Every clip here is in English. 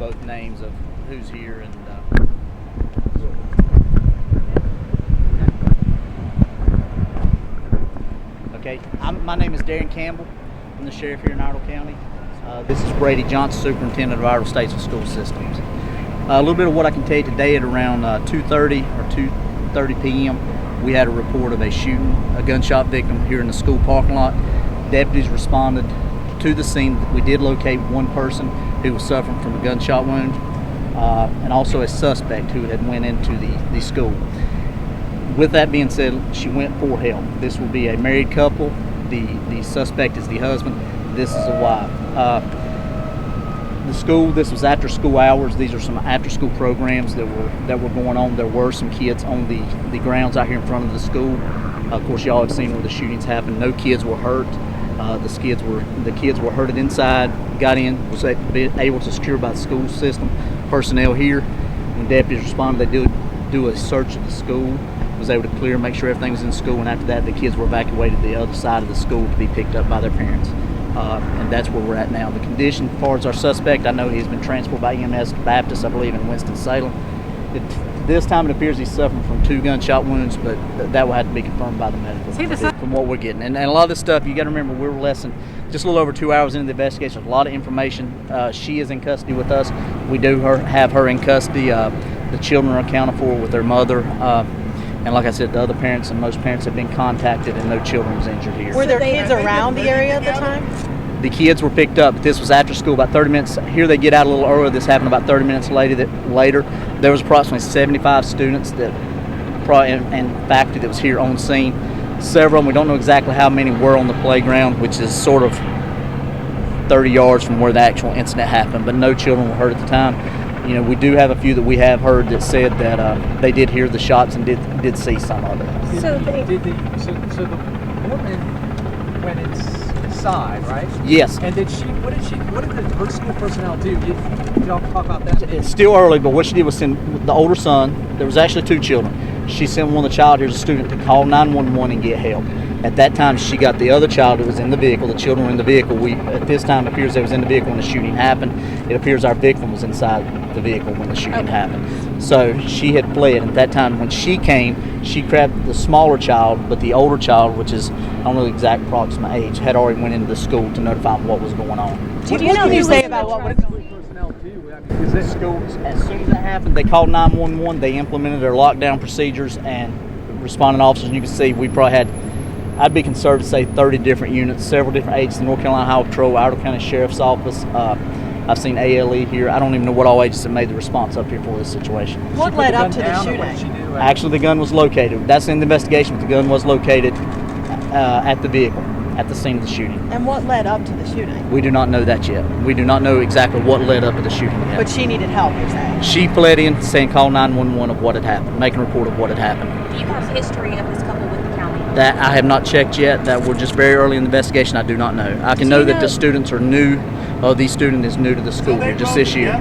both names of who's here and. Okay, my name is Darren Campbell. I'm the sheriff here in Iredell County. This is Brady Johnson, Superintendent of Iredell-Statesville School Systems. A little bit of what I can tell you today at around 2:30 or 2:30 p.m. we had a report of a shooting, a gunshot victim here in the school parking lot. Deputies responded to the scene. We did locate one person who was suffering from a gunshot wound and also a suspect who had went into the school. With that being said, she went for help. This will be a married couple. The suspect is the husband. This is a wife. The school, this was after school hours. These are some after school programs that were going on. There were some kids on the grounds out here in front of the school. Of course, y'all have seen where the shootings happened. No kids were hurt. The kids were herded inside, got in, was able to secure by the school system personnel here. When deputies responded, they did do a search of the school, was able to clear, make sure everything was in school, and after that the kids were evacuated to the other side of the school to be picked up by their parents. And that's where we're at now. The condition as far as our suspect, I know he's been transported by EMS Baptist, I believe, in Winston-Salem. This time it appears he's suffering from 2 gunshot wounds, but that will have to be confirmed by the medical from what we're getting. And a lot of this stuff, you got to remember, we're less than just a little over 2 hours into the investigation. There's a lot of information. She is in custody with us. We do have her in custody. The children are accounted for with their mother. And like I said, the other parents and most parents have been contacted, and no children was injured here. Were there kids around the area at the time? The kids were picked up. This was after school, about 30 minutes. Here they get out a little earlier. This happened about 30 minutes later. There was approximately 75 students and faculty that was here on scene. Several of them, we don't know exactly how many were on the playground, which is sort of 30 yards from where the actual incident happened, but no children were hurt at the time. You know, we do have a few that we have heard that said that they did hear the shots and did see some of it. So the woman went inside, right? Yes. And what did her school personnel do? Did y'all talk about that? It's still early, but what she did was send the older son. There was actually 2 children. She sent one of the child, here's a student, to call 911 and get help. At that time, she got the other child who was in the vehicle. The children were in the vehicle. At this time, it appears they was in the vehicle when the shooting happened. It appears our victim was inside the vehicle when the shooting happened. So she had fled. At that time, when she came, she grabbed the smaller child, but the older child, which is, I don't know the exact approximate age, had already went into the school to notify them what was going on. Do you know who say about what school personnel do? As soon as that happened, they called 911. They implemented their lockdown procedures and responding officers. And you can see we probably had, I'd be conservative to say 30 different units, several different agencies, the North Carolina Highway Patrol, Iredell County Sheriff's Office. I've seen ALE here. I don't even know what all agencies made the response up here for this situation. What led up to the shooting? Actually, the gun was located. That's in the investigation, but the gun was located at the vehicle, at the scene of the shooting. And what led up to the shooting? We do not know that yet. We do not know exactly what led up to the shooting yet. But she needed help, you're saying? She fled in saying call 911 of what had happened, making a report of what had happened. Do you have history of this couple with the county? That I have not checked yet. That we're just very early in the investigation. I do not know. I can know that the students are new. These student is new to the school here just this year.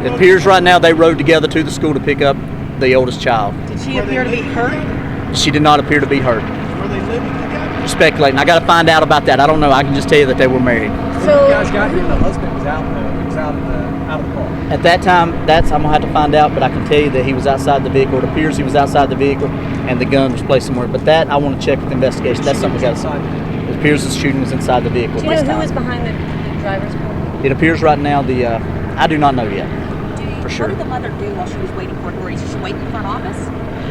It appears right now they rode together to the school to pick up the oldest child. Did she appear to be hurt? She did not appear to be hurt. Were they living together? Speculating. I got to find out about that. I don't know. I can just tell you that they were married. So you guys got here, the husband was out of the car. At that time, I'm gonna have to find out, but I can tell you that he was outside the vehicle. It appears he was outside the vehicle, and the gun was placed somewhere. But that I want to check with the investigation. That's something we got to see. It appears the shooting was inside the vehicle. Do you know who was behind the driver's car? It appears right now I do not know yet. For sure. What did the mother do while she was waiting for her? Is she waiting in front office?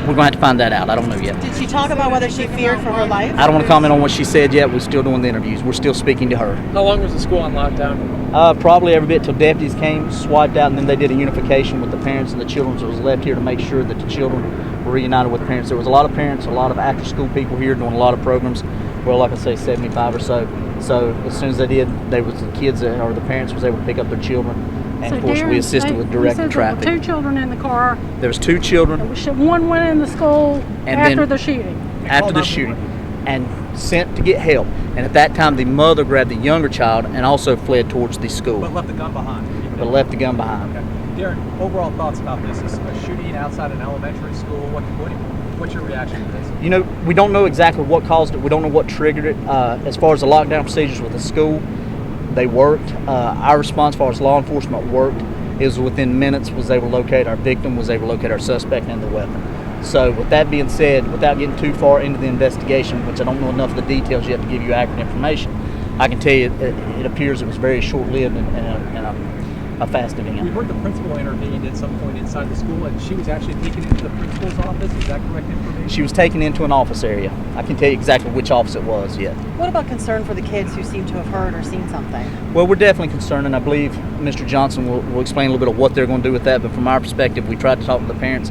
We're going to have to find that out. I don't know yet. Did she talk about whether she feared for her life? I don't want to comment on what she said yet. We're still doing the interviews. We're still speaking to her. How long was the school on lockdown? Probably every bit till deputies came, swiped out, and then they did a unification with the parents and the children that was left here to make sure that the children were reunited with parents. There was a lot of parents, a lot of after-school people here doing a lot of programs. Well, like I say, 75 or so. So as soon as they did, they was the kids or the parents was able to pick up their children. And of course, Darren, we assisted with directing traffic. There were 2 children in the car. There was 2 children. One went in the school And after then- the shooting. After the shooting, and sent to get help. And at that time, the mother grabbed the younger child and also fled towards the school. But left the gun behind. Left the gun behind. Okay. Darren, overall thoughts about this? Is a shooting outside an elementary school? What's your reaction to this? You know, we don't know exactly what caused it. We don't know what triggered it. As far as the lockdown procedures with the school, they worked. Our response as far as law enforcement worked. It was within minutes, was able to locate our victim, was able to locate our suspect and the weapon. So with that being said, without getting too far into the investigation, which I don't know enough of the details yet to give you accurate information, I can tell you it appears it was very short-lived and a fast event. We heard the principal intervened at some point inside the school, and she was actually taken into the principal's office. Is that correct information? She was taken into an office area. I can tell you exactly which office it was yet. What about concern for the kids who seem to have heard or seen something? Well, we're definitely concerned, and I believe Mr. Johnson will explain a little bit of what they're going to do with that. But from our perspective, we tried to talk to the parents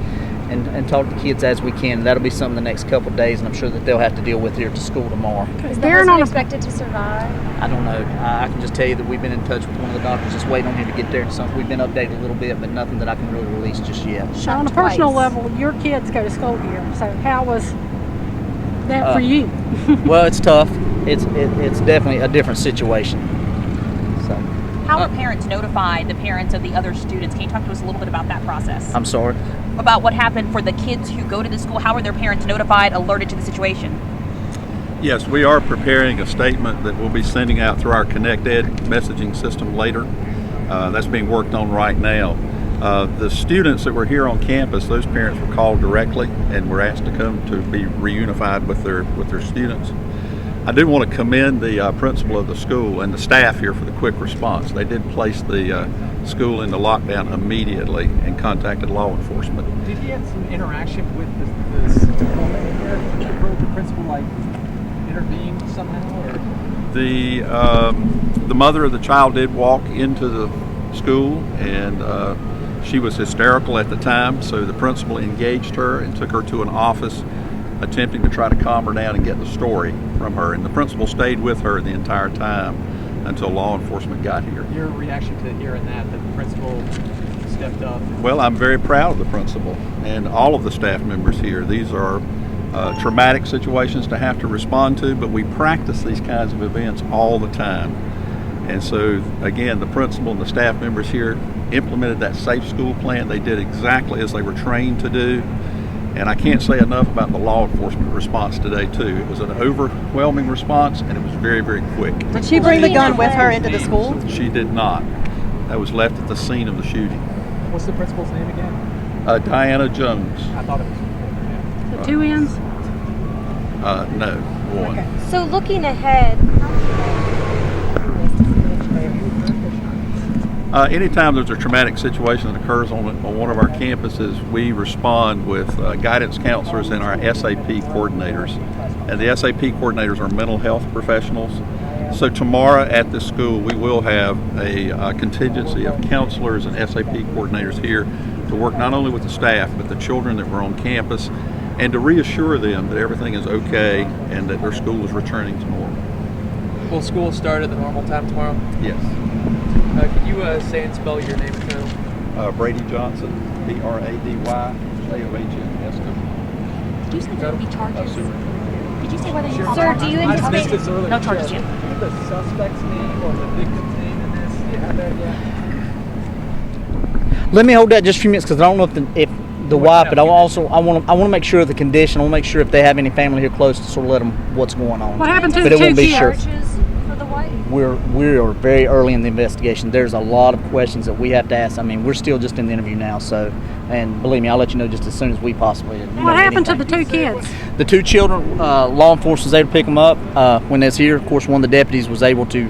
and talk to the kids as we can. That'll be something the next couple of days, and I'm sure that they'll have to deal with here to school tomorrow. Is the Darren husband expected to survive? I don't know. I can just tell you that we've been in touch with one of the doctors, just waiting on him to get there. So we've been updated a little bit, but nothing that I can really release just yet. So on a personal level, your kids go to school here. So how was that for you? Well, it's tough. It's definitely a different situation. So How were parents notified, the parents of the other students? Can you talk to us a little bit about that process? I'm sorry. About what happened for the kids who go to the school? How were their parents notified, alerted to the situation? Yes, we are preparing a statement that we'll be sending out through our Connect Ed messaging system later. That's being worked on right now. The students that were here on campus, those parents were called directly and were asked to come to be reunified with their students. I do want to commend the principal of the school and the staff here for the quick response. They did place the school into lockdown immediately and contacted law enforcement. Did he have some interaction with the woman here? Did the principal intervene somehow? Or? The mother of the child did walk into the school, and she was hysterical at the time, so the principal engaged her and took her to an office, attempting to try to calm her down and get the story from her. And the principal stayed with her the entire time until law enforcement got here. Your reaction to hearing that the principal stepped up? Well, I'm very proud of the principal and all of the staff members here. These are traumatic situations to have to respond to, but we practice these kinds of events all the time. And so, again, the principal and the staff members here implemented that safe school plan. They did exactly as they were trained to do. And I can't say enough about the law enforcement response today, too. It was an overwhelming response, and it was very, very quick. Did she bring the gun with her into the school? She did not. That was left at the scene of the shooting. What's the principal's name again? Diana Jones. I thought it was. The two ends? No, one. Okay. So looking ahead, Anytime there's a traumatic situation that occurs on one of our campuses, we respond with guidance counselors and our SAP coordinators. And the SAP coordinators are mental health professionals. So tomorrow at this school, we will have a contingency of counselors and SAP coordinators here to work not only with the staff, but the children that were on campus, and to reassure them that everything is okay and that their school is returning to normal. Will school start at the normal time tomorrow? Yes. Could you say and spell your name and title? Brady Johnson, BRADY JOHNS. did you say there will be charges? Did you say whether you Sir, do you anticipate this earlier. no charges yet? Do you have the suspect's name or the victim's name in this? Do you have that yet? Let me hold that just a few minutes, because I don't know if the wife, but I want to make sure of the condition. I want to make sure if they have any family here close to sort of let them what's going on. What happened to But the it won't two be kids? sure. Charges for the wife? We are very early in the investigation. There's a lot of questions that we have to ask. I mean, we're still just in the interview now, so, and believe me, I'll let you know just as soon as we possibly. What happened to the two kids? The two children, law enforcement was able to pick them up when they was here. Of course, one of the deputies was able to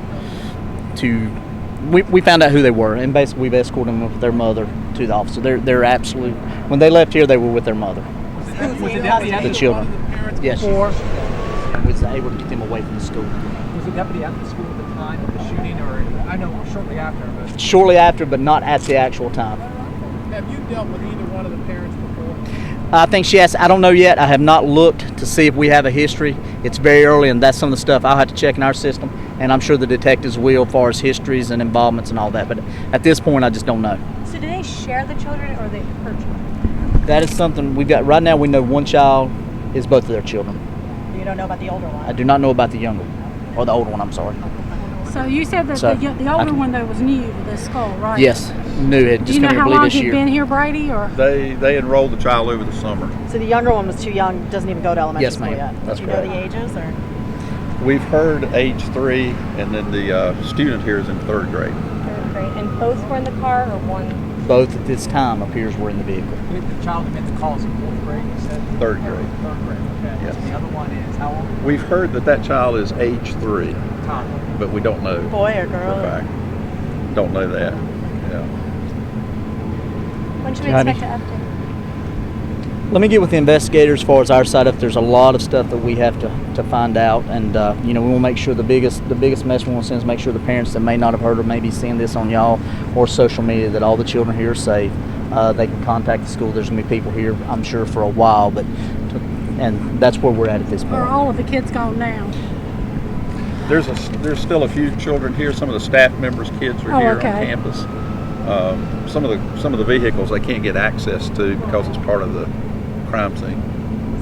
we found out who they were, and basically we've escorted them with their mother to the office. So they're absolute. When they left here, they were with their mother. Was the deputy at The children. one of the parents Yes. before? Was able to get them away from the school. Was the deputy at the school at the time of the shooting, or I know shortly after? But Shortly after, but not at the actual time. have you dealt with either one of the parents before? I think she asked. I don't know yet. I have not looked to see if we have a history. It's very early, and that's some of the stuff I'll have to check in our system, and I'm sure the detectives will, as far as histories and involvements and all that. But at this point, I just don't know. So do they share the children or they her children? That is something we've got right now. We know one child is both of their children. You don't know about the older I one? do not know about the younger one, or the older one. I'm sorry. So you said that So, the I older can- one though was new to this school, right? Yes, new. It Do just you know come here, how believe long this he'd year. been here, Brady, or? They enrolled the child over the summer. So the younger one was too young, doesn't even go to elementary Yes, school ma'am. yet? That's Do you correct. know the ages, or? We've heard age 3, and then the student here is in 3rd grade. Third grade. And both were in the car or one? both at this time appears were in the vehicle. The child who made the call is in 4th grade, you said? Third grade. Third grade, okay. Yes. And the other one is how old? We've heard that child is age 3, Tom. but we don't know Boy or for girl? a fact. Don't know that. Yeah. When should we Johnny? expect an update? Let me get with the investigators as far as our side. If there's a lot of stuff that we have to find out, and we want to make sure the biggest message we want to send is make sure the parents that may not have heard or maybe seen this on y'all or social media that all the children here are safe. They can contact the school. There's gonna be people here, I'm sure, for a while, and that's where we're at this point. Are all of the kids gone now? There's still a few children here. Some of the staff members' kids are here okay. on campus. Some of the vehicles they can't get access to because it's part of the crime scene.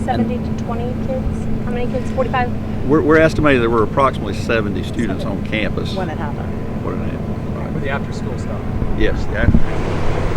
70 to 20 kids? How many kids? 45? We're estimating there were approximately 70 students on campus When it happened. when it happened. With the after school stuff. Yes, the